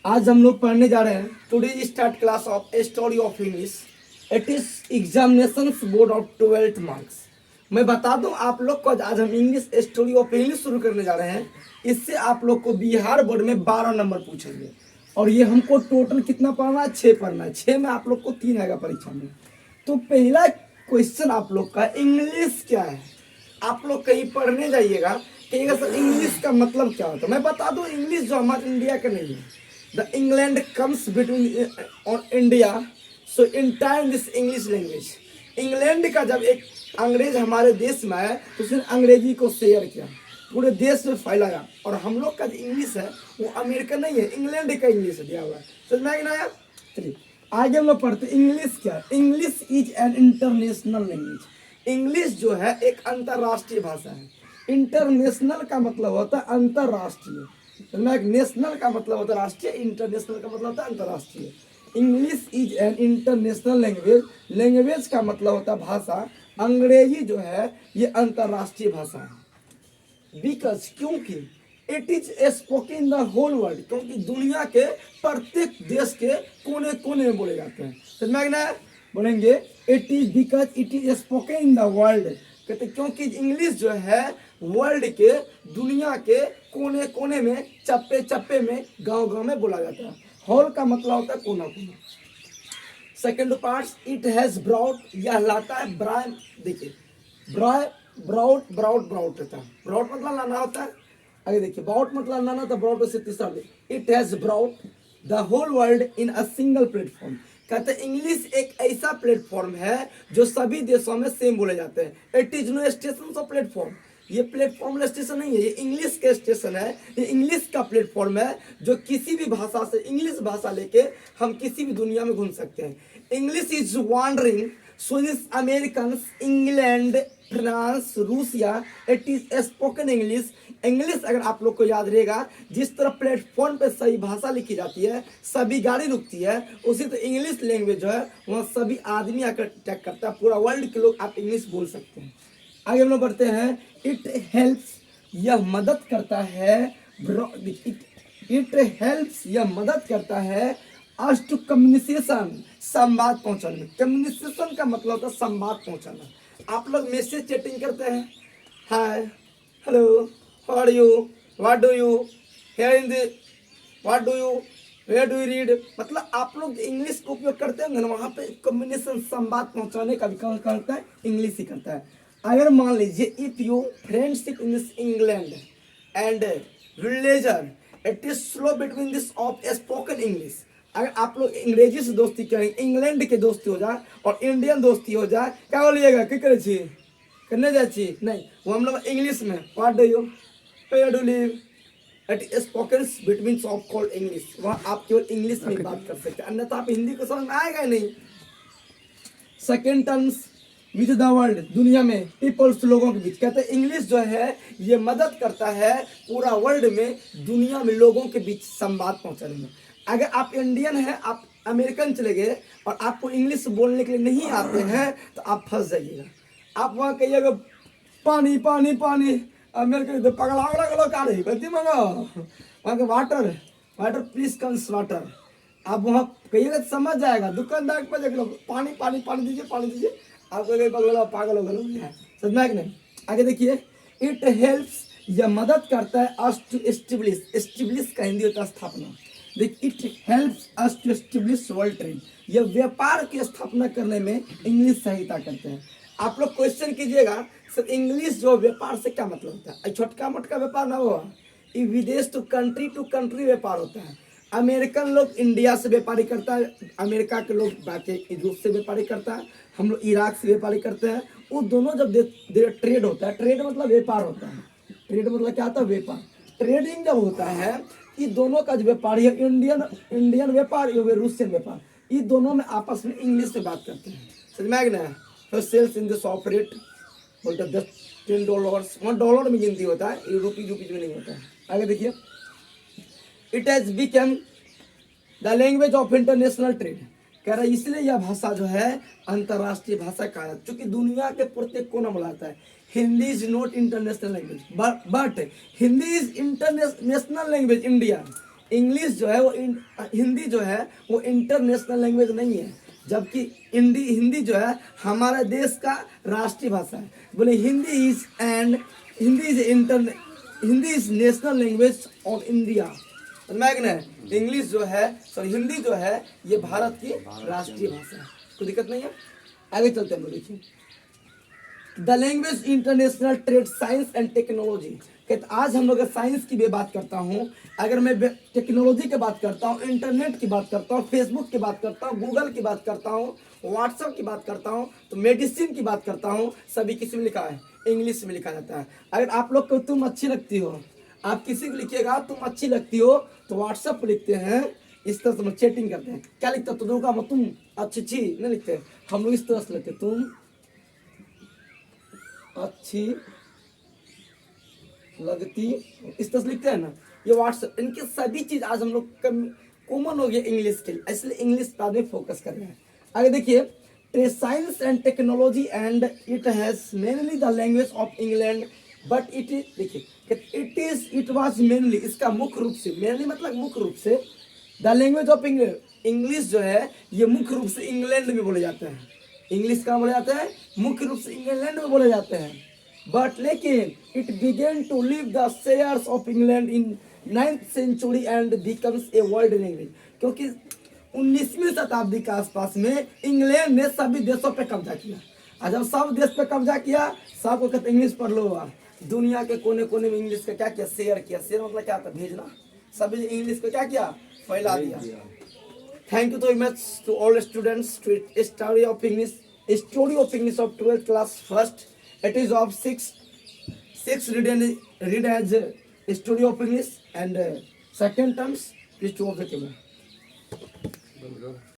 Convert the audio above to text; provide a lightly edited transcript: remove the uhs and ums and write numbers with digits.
आज हम लोग पढ़ने जा रहे हैं today start class of story of English. It is examination board of 12th marks. मैं बता दूं आप लोग को, आज हम इंग्लिश स्टोरी ऑफ इंग्लिश शुरू करने जा रहे हैं। इससे आप लोग को बिहार बोर्ड में 12 नंबर पूछेंगे और ये हमको टोटल कितना पढ़ना है, 6 पढ़ना है। 6 में आप लोग को 3 आएगा परीक्षा में। तो पहला क्वेश्चन आप लोग का, इंग्लिश क्या है। आप लोग कहीं पढ़ने जाइएगा, कहिएगा सर इंग्लिश का मतलब क्या होता है। मैं बता दूं, इंग्लिश जो हमारे इंडिया का नहीं है। The England comes between on India, so in time this English language। England का जब एक अंग्रेज हमारे देश में आया तो उसने अंग्रेजी को शेयर किया, पूरे देश में फैलाया। और हम लोग का जो इंग्लिश है वो अमेरिका नहीं है, इंग्लैंड का इंग्लिश दिया हुआ है। समझ में आया? चलिए आगे हम लोग पढ़ते। इंग्लिश क्या है? English is an international language. English जो है एक अंतर्राष्ट्रीय भाषा है। इंटरनेशनल का मतलब होता है अंतर्राष्ट्रीय। नेशनल का मतलब होता है राष्ट्रीय, इंटरनेशनल का मतलब होता है अंतर्राष्ट्रीय। English is an international language. Language का मतलब होता है भाषा। अंग्रेजी जो है ये अंतर्राष्ट्रीय भाषा है। बिकॉज क्योंकि it is spoken in the whole world, क्योंकि दुनिया के प्रत्येक देश के कोने कोने में बोले जाते हैं। समझ में आया? बोलेंगे it is because it is spoken in the world. कहते क्योंकि इंग्लिश जो है वर्ल्ड के, दुनिया के कोने कोने में, चप्पे चप्पे में, गांव गांव में बोला जाता है। हॉल का मतलब होता है कोना कोना। Second part, it has brought, यह लाता है ब्राउन। देखिए ब्राउड ब्राउड ब्राउड रहता है। ब्राउड मतलब लाना होता है। आगे देखिए ब्राउड मतलब लाना होता है। ब्राउड से तीसरा, it has brought the whole world in a single platform. कहते हैं इंग्लिश एक ऐसा प्लेटफॉर्म है जो सभी देशों में सेम बोले जाते हैं। It is no station of platform. ये प्लेटफॉर्म स्टेशन नहीं है, ये इंग्लिश के स्टेशन है। ये इंग्लिश का प्लेटफॉर्म है जो किसी भी भाषा से, इंग्लिश भाषा लेके हम किसी भी दुनिया में घूम सकते हैं। English is wandering Swiss, American, England, France, Russia. It is spoken English. English अगर आप लोग को याद रहेगा, जिस तरह प्लेटफॉर्म पे सही भाषा लिखी जाती है, सभी गाड़ी रुकती है, उसी तो इंग्लिश लैंग्वेज जो है वहाँ सभी आदमी आकर अटैक करता है। पूरा वर्ल्ड के लोग आप इंग्लिश बोल सकते हैं। आगे हम लोग बढ़ते हैं। इट हेल्प्स, यह मदद करता है। इट हेल्प्स, यह मदद करता है अस टू कम्युनिकेशन, संवाद पहुंचाने में। कम्युनिकेशन का मतलब होता है संवाद पहुंचाना। आप लोग मैसेज चैटिंग करते हैं, hi, hello, how are you, what do you, here in the, what do you, where do you read. मतलब आप लोग इंग्लिश का उपयोग करते हैं ना, वहाँ पे कम्युनिकेशन, संवाद पहुंचाने का भी कौन करता है? इंग्लिश ही करता है। अगर मान लीजिए if you friendship in this England and religion, it is slow between this of spoken English. अगर आप लोग अंग्रेजी से दोस्ती करें, इंग्लैंड के दोस्ती हो जाए और इंडियन दोस्ती हो जाए, क्या बोलिएगा? क्या करे चाहिए, करने जाए चाहिए नहीं, वो हम लोग इंग्लिश में what do you, where do live, it spoken between of called English. वहाँ आप केवल इंग्लिश में बात कर सकते हैं, अन्यथा आप हिंदी को समझ में आएगा ही नहीं। Second terms with the world, दुनिया में, पीपल्स, लोगों के बीच। कहते हैं इंग्लिश जो है ये मदद करता है पूरा वर्ल्ड में, दुनिया में लोगों के बीच संवाद पहुंचाने में। अगर आप इंडियन हैं, आप अमेरिकन चले गए और आपको इंग्लिश बोलने के लिए नहीं आते हैं तो आप फंस जाइएगा। आप वहाँ कहिएगा पानी पानी पानी, अमेरिका तो पगला का रही गलती मंगा, वहाँ के water water please comes water. आप वहाँ कहिएगा समझ जाएगा। दुकानदार के पास देख लो, पानी पानी पानी दीजिए, पानी दीजिए, आप पागल हो गए। समझ में नहीं? आगे देखिए, इट हेल्प्स, यह मदद करता है अस टू एस्टेब्लिश। एस्टेब्लिश का हिंदी होता है स्थापना। देख, it helps us to establish world trade, यह व्यापार की स्थापना करने में इंग्लिश सहायता करते हैं। आप लोग क्वेश्चन कीजिएगा सर इंग्लिश जो व्यापार से क्या मतलब होता है? छोटका मोटका व्यापार ना हो, ये विदेश टू कंट्री व्यापार होता है। अमेरिकन लोग इंडिया से व्यापारी करता है, अमेरिका के लोग बाकी रूस से व्यापारी करता है, हम लोग इराक से व्यापारी करते हैं। वो दोनों जब ट्रेड होता है, ट्रेड मतलब व्यापार होता है। ट्रेड मतलब क्या होता है? व्यापार। ट्रेडिंग जब होता है, ये दोनों का जो व्यापारी है, इंडियन व्यापार, रूसियन व्यापार, ये दोनों में आपस में इंग्लिश में बात करते हैं। समझ में आ गया? तो sales in the shop rate बोलते हैं $10, $1 में गिनती होता है, ये रुपीज में नहीं होता है। आगे देखिए, it has become the language of international trade. कह रहा है इसलिए यह भाषा जो है अंतर्राष्ट्रीय भाषा कहा जाता है, क्योंकि दुनिया के प्रत्येक कोना बुलाता है। Hindi is not international language, but Hindi is international language India. English जो है वो हिंदी जो है वो इंटरनेशनल लैंग्वेज नहीं है, जबकि हिंदी जो है हमारे देश का राष्ट्रीय भाषा है। बोले Hindi is national language of India. English जो है सॉरी हिंदी जो है ये भारत की राष्ट्रीय भाषा है, कोई दिक्कत नहीं है। आगे चलते हैं, देखिए the language international trade science and technology. कहते आज हम लोग साइंस की भी बात करता हूँ, अगर मैं टेक्नोलॉजी की बात करता हूँ, इंटरनेट की बात करता हूँ, फेसबुक की बात करता हूँ, गूगल की बात करता हूँ, व्हाट्सएप की बात करता हूँ, तो मेडिसिन की बात करता हूँ, सभी किस में लिखा है? इंग्लिश में लिखा जाता है। अगर आप लोग को तुम अच्छी लगती हो, आप किसी को लिखिएगा तुम अच्छी लगती हो तो व्हाट्सएप पर लिखते हैं, इस तरह से चैटिंग करते हैं, क्या लिखते हो? तुम अच्छी नहीं लिखते, हम लोग इस तरह से लिखते तुम अच्छी लगती, इस तरह से लिखते हैं ना, ये व्हाट्सएप। इनके सभी चीज आज हम लोग कॉमन हो गया इंग्लिश के लिए, इसलिए इंग्लिश पर आदमी फोकस कर रहे हैं। आगे देखिए science and technology and it has mainly the language of England but it is, देखिए इट वाज मेनली, इसका मुख्य रूप से, मेनली मतलब मुख्य रूप से, the language of England, English जो है ये मुख्य रूप से इंग्लैंड में बोले जाते हैं। इंग्लिश कहाँ बोले जाते हैं? मुख्य रूप से इंग्लैंड में बोले जाते हैं। बट लेकिन it began to leave the shares of England in 9th century and becomes a world language, क्योंकि 19वीं शताब्दी के आसपास में इंग्लैंड ने सभी देशों पे कब्जा किया। और जब सब देश पे कब्जा किया, सबको कहते इंग्लिश पढ़ लो, दुनिया के कोने कोने में इंग्लिश का क्या किया? शेयर किया। शेयर मतलब क्या था? भेजना। सभी इंग्लिश को क्या किया? फैला दिया। Thank you so much to all students to a story of English of 12th class first. It is of six read as a story of English, and second terms is 2 of the table.